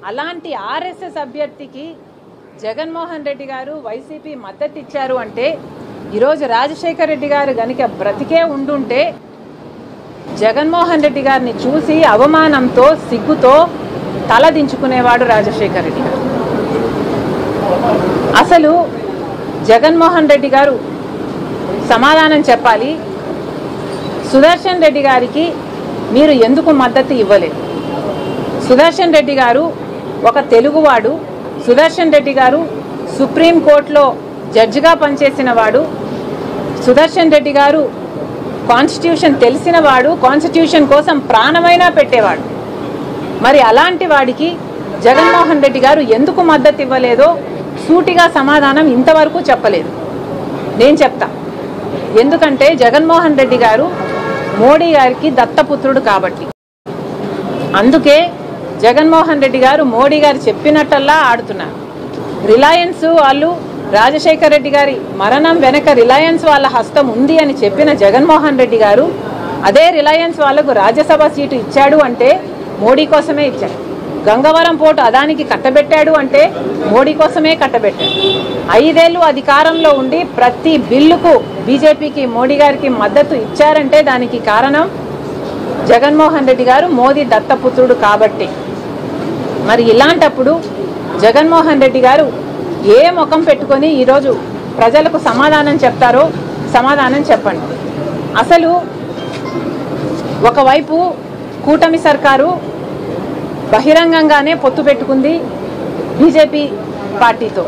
అలాంటి ఆర్ఎస్ఎస్ అభ్యర్థికి జగన్మోహన్ రెడ్డి గారు వైసీపీ మద్దతు ఇచ్చారు అంటే ఈరోజు రాజశేఖర్ రెడ్డి గారు గనుక బ్రతికే ఉండుంటే జగన్మోహన్ రెడ్డి గారిని చూసి అవమానంతో సిగ్గుతో తలదించుకునేవాడు రాజశేఖర్ రెడ్డి గారు. అసలు జగన్మోహన్ రెడ్డి గారు సమాధానం చెప్పాలి. సుదర్శన్ రెడ్డి గారికి మీరు ఎందుకు మద్దతు ఇవ్వలేదు? సుదర్శన్ రెడ్డి గారు ఒక తెలుగువాడు. సుదర్శన్ రెడ్డి గారు సుప్రీంకోర్టులో జడ్జిగా పనిచేసిన వాడు. సుదర్శన్ రెడ్డి గారు కాన్స్టిట్యూషన్ తెలిసిన వాడు, కాన్స్టిట్యూషన్ కోసం ప్రాణమైనా పెట్టేవాడు. మరి అలాంటి వాడికి జగన్మోహన్ రెడ్డి గారు ఎందుకు మద్దతు ఇవ్వలేదో సూటిగా సమాధానం ఇంతవరకు చెప్పలేదు. నేను చెప్తా. ఎందుకంటే జగన్మోహన్ రెడ్డి గారు మోడీ గారికి దత్తపుత్రుడు కాబట్టి. అందుకే జగన్మోహన్ రెడ్డి గారు మోడీ గారు చెప్పినట్టల్లా ఆడుతున్నారు. రిలయన్స్ వాళ్ళు రాజశేఖర్ రెడ్డి గారి మరణం వెనక రిలయన్స్ వాళ్ళ హస్తం ఉంది అని చెప్పిన జగన్మోహన్ రెడ్డి గారు అదే రిలయన్స్ వాళ్లకు రాజ్యసభ సీటు ఇచ్చాడు అంటే మోడీ కోసమే ఇచ్చాడు. గంగవరం పోర్టు అదానికి కట్టబెట్టాడు అంటే మోడీ కోసమే కట్టబెట్టాడు. 5 ఏళ్ళు అధికారంలో ఉండి ప్రతి బిల్లుకు బీజేపీకి మోడీ గారికి మద్దతు ఇచ్చారంటే దానికి కారణం జగన్మోహన్ రెడ్డి గారు మోదీ దత్తపుత్రుడు కాబట్టి. మరి ఇలాంటప్పుడు జగన్మోహన్ రెడ్డి గారు ఏ ముఖం పెట్టుకొని ఈరోజు ప్రజలకు సమాధానం చెప్తారో సమాధానం చెప్పండి. అసలు ఒకవైపు కూటమి సర్కారు బహిరంగంగానే పొత్తు పెట్టుకుంది బీజేపీ పార్టీతో.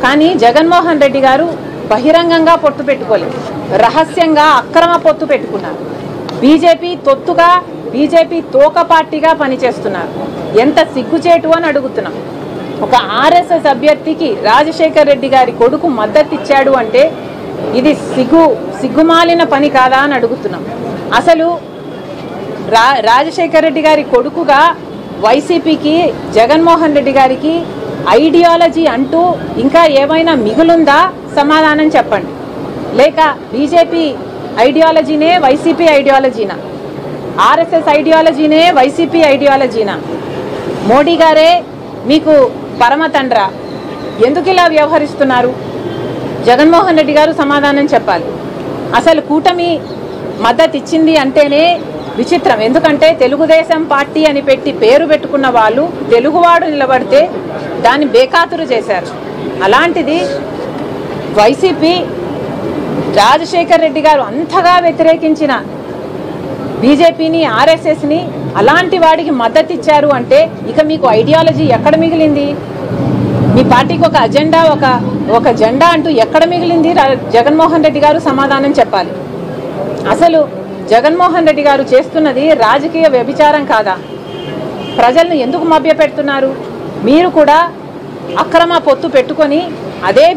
కానీ జగన్మోహన్ రెడ్డి గారు బహిరంగంగా పొత్తు పెట్టుకోలేదు, రహస్యంగా అక్రమ పొత్తు పెట్టుకున్నారు. బీజేపీ తొత్తుగా, బీజేపీ తోక పార్టీగా పనిచేస్తున్నారు. ఎంత సిగ్గుచేటు అని అడుగుతున్నాం. ఒక ఆర్ఎస్ఎస్ అభ్యర్థికి రాజశేఖర్ రెడ్డి గారి కొడుకు మద్దతు ఇచ్చాడు అంటే ఇది సిగ్గుమాలిన పని కాదా అని అడుగుతున్నాం. అసలు రాజశేఖర్ రెడ్డి గారి కొడుకుగా వైసీపీకి జగన్మోహన్ రెడ్డి గారికి ఐడియాలజీ అంటూ ఇంకా ఏమైనా మిగులుందా? సమాధానం చెప్పండి. లేక బీజేపీ ఐడియాలజీనే వైసీపీ ఐడియాలజీనా? ఆర్ఎస్ఎస్ ఐడియాలజీనే వైసీపీ ఐడియాలజీనా? మోడీ గారే మీకు పరమ తండ్రా? ఎందుకు ఇలా వ్యవహరిస్తున్నారు? జగన్మోహన్ రెడ్డి గారు సమాధానం చెప్పాలి. అసలు కూటమి మద్దతు ఇచ్చింది అంటేనే విచిత్రం. ఎందుకంటే తెలుగుదేశం పార్టీ అని పెట్టి పేరు పెట్టుకున్న వాళ్ళు తెలుగువాడు నిలబడితే దాన్ని బేఖాతురు చేశారు. అలాంటిది వైసీపీ రాజశేఖర్ రెడ్డి గారు అంతగా వ్యతిరేకించిన బీజేపీని, ఆర్ఎస్ఎస్ని అలాంటి వాడికి మద్దతు ఇచ్చారు అంటే ఇక మీకు ఐడియాలజీ ఎక్కడ మిగిలింది? మీ పార్టీకి ఒక అజెండా, ఒక జెండా అంటూ ఎక్కడ మిగిలింది? జగన్మోహన్ రెడ్డి గారు సమాధానం చెప్పాలి. అసలు జగన్మోహన్ రెడ్డి గారు చేస్తున్నది రాజకీయ వ్యభిచారం కాదా? ప్రజలను ఎందుకు మభ్యపెడుతున్నారు? మీరు కూడా అక్రమ పొత్తు పెట్టుకొని అదే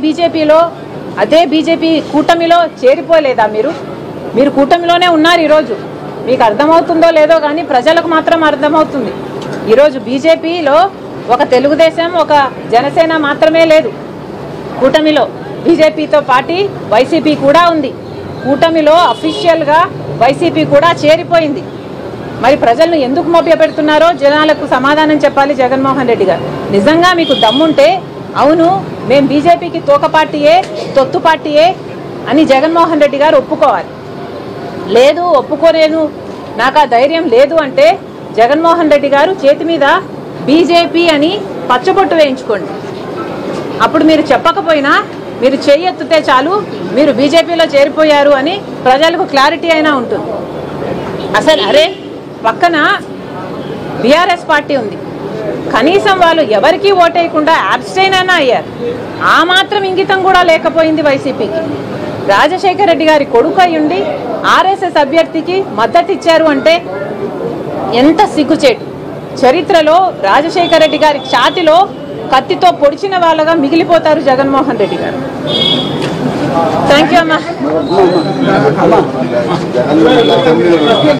బీజేపీ కూటమిలో చేరిపోలేదా? మీరు కూటమిలోనే ఉన్నారు. ఈరోజు మీకు అర్థమవుతుందో లేదో కానీ ప్రజలకు మాత్రం అర్థమవుతుంది. ఈరోజు బీజేపీలో ఒక తెలుగుదేశం, ఒక జనసేన మాత్రమే లేదు. కూటమిలో బీజేపీతో పాటు వైసీపీ కూడా ఉంది. కూటమిలో అఫీషియల్గా వైసీపీ కూడా చేరిపోయింది. మరి ప్రజలను ఎందుకు మభ్యపెడుతున్నారో జనాలకు సమాధానం చెప్పాలి జగన్మోహన్ రెడ్డి గారు. నిజంగా మీకు దమ్ముంటే అవును మేము బీజేపీకి తోక పార్టీయే, తొత్తు పార్టీయే అని జగన్మోహన్ రెడ్డి గారు ఒప్పుకోవాలి. లేదు, ఒప్పుకోలేను, నాకు ఆ ధైర్యం లేదు అంటే జగన్మోహన్ రెడ్డి గారు చేతి మీద బీజేపీ అని పచ్చబొట్టు వేయించుకోండి. అప్పుడు మీరు చెప్పకపోయినా మీరు చేయెత్తితే చాలు మీరు బీజేపీలో చేరిపోయారు అని ప్రజలకు క్లారిటీ అయినా ఉంటుంది. అసలు అరే పక్కన బీఆర్ఎస్ పార్టీ ఉంది, కనీసం వాళ్ళు ఎవరికీ ఓటేయకుండా అబ్స్టైన్ అయినా అయ్యారు. ఆ మాత్రం ఇంగితం కూడా లేకపోయింది వైసీపీకి. రాజశేఖర్ రెడ్డి గారి కొడుకు అయ్యుండి ఆర్ఎస్ఎస్ అభ్యర్థికి మద్దతు ఇచ్చారు అంటే ఎంత సిగ్గుచేటు. చరిత్రలో రాజశేఖర్ రెడ్డి గారి ఛాతిలో కత్తితో పొడిచిన వాళ్ళగా మిగిలిపోతారు జగన్మోహన్ రెడ్డి గారు. థ్యాంక్ యూ అమ్మా.